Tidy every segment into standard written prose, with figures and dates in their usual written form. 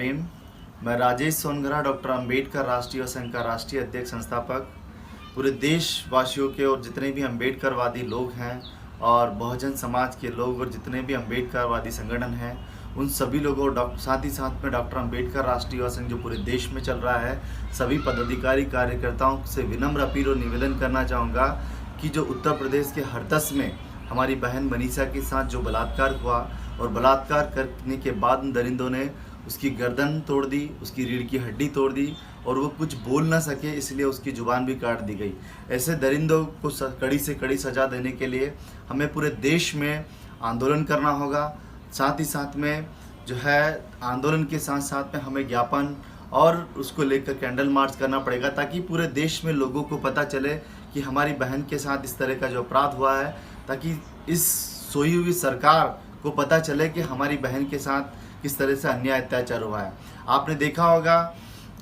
भीम। मैं राजेश सोनगरा, डॉक्टर अंबेडकर राष्ट्रीय संघ का राष्ट्रीय अध्यक्ष संस्थापक, पूरे देशवासियों के और जितने भी अंबेडकरवादी लोग हैं और बहुजन समाज के लोग और जितने भी अंबेडकरवादी संगठन हैं, उन सभी लोगों साथ ही साथ में डॉक्टर अंबेडकर राष्ट्रीय संघ जो पूरे देश में चल रहा है, सभी पदाधिकारी कार्यकर्ताओं से विनम्र अपील और निवेदन करना चाहूँगा कि जो उत्तर प्रदेश के हरदस में हमारी बहन मनीषा के साथ जो बलात्कार हुआ और बलात्कार करने के बाद उन दरिंदों ने उसकी गर्दन तोड़ दी, उसकी रीढ़ की हड्डी तोड़ दी और वो कुछ बोल ना सके, इसलिए उसकी ज़ुबान भी काट दी गई। ऐसे दरिंदों को कड़ी से कड़ी सज़ा देने के लिए हमें पूरे देश में आंदोलन करना होगा। साथ ही साथ में जो है आंदोलन के साथ साथ में हमें ज्ञापन और उसको लेकर कैंडल मार्च करना पड़ेगा, ताकि पूरे देश में लोगों को पता चले कि हमारी बहन के साथ इस तरह का जो अपराध हुआ है, ताकि इस सोई हुई सरकार को पता चले कि हमारी बहन के साथ किस तरह से अन्याय अत्याचार हुआ है। आपने देखा होगा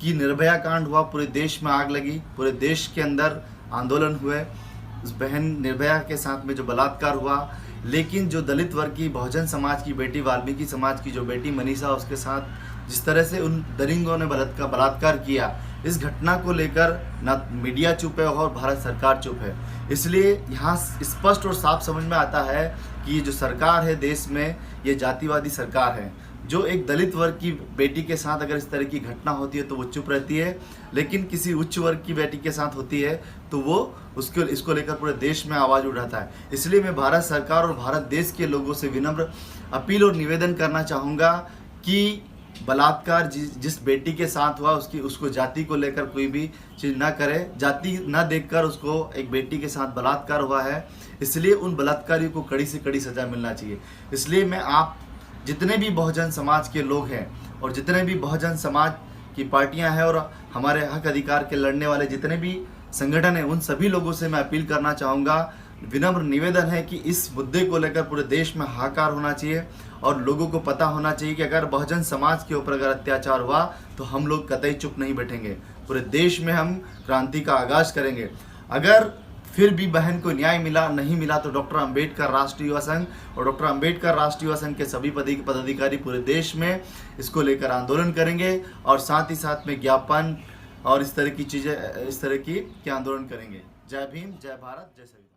कि निर्भया कांड हुआ, पूरे देश में आग लगी, पूरे देश के अंदर आंदोलन हुए उस बहन निर्भया के साथ में जो बलात्कार हुआ, लेकिन जो दलित वर्ग की बहुजन समाज की बेटी, वाल्मीकि समाज की जो बेटी मनीषा, उसके साथ जिस तरह से उन दरिंदों ने बलात्कार किया, इस घटना को लेकर ना मीडिया चुप है और भारत सरकार चुप है। इसलिए यहाँ स्पष्ट और साफ समझ में आता है कि ये जो सरकार है देश में, ये जातिवादी सरकार है। जो एक दलित वर्ग की बेटी के साथ अगर इस तरह की घटना होती है तो वो चुप रहती है, लेकिन किसी उच्च वर्ग की बेटी के साथ होती है तो वो इसको लेकर पूरे देश में आवाज़ उठाता है। इसलिए मैं भारत सरकार और भारत देश के लोगों से विनम्र अपील और निवेदन करना चाहूँगा कि बलात्कार जिस बेटी के साथ हुआ उसको जाति को लेकर कोई भी चीज़ ना करे, जाति ना देखकर उसको एक बेटी के साथ बलात्कार हुआ है, इसलिए उन बलात्कारियों को कड़ी से कड़ी सज़ा मिलना चाहिए। इसलिए मैं आप जितने भी बहुजन समाज के लोग हैं और जितने भी बहुजन समाज की पार्टियां हैं और हमारे हक अधिकार के लड़ने वाले जितने भी संगठन हैं, उन सभी लोगों से मैं अपील करना चाहूँगा, विनम्र निवेदन है कि इस मुद्दे को लेकर पूरे देश में हाहाकार होना चाहिए और लोगों को पता होना चाहिए कि अगर बहुजन समाज के ऊपर अगर अत्याचार हुआ तो हम लोग कतई चुप नहीं बैठेंगे, पूरे देश में हम क्रांति का आगाज़ करेंगे। अगर फिर भी बहन को न्याय नहीं मिला तो डॉक्टर अंबेडकर राष्ट्रीय युवा संघ और डॉक्टर अंबेडकर राष्ट्रीय युवा संघ के सभी पदाधिकारी पूरे देश में इसको लेकर आंदोलन करेंगे और साथ ही साथ में ज्ञापन और इस तरह की चीज़ें, इस तरह की आंदोलन करेंगे। जय भीम, जय भारत, जय सभी।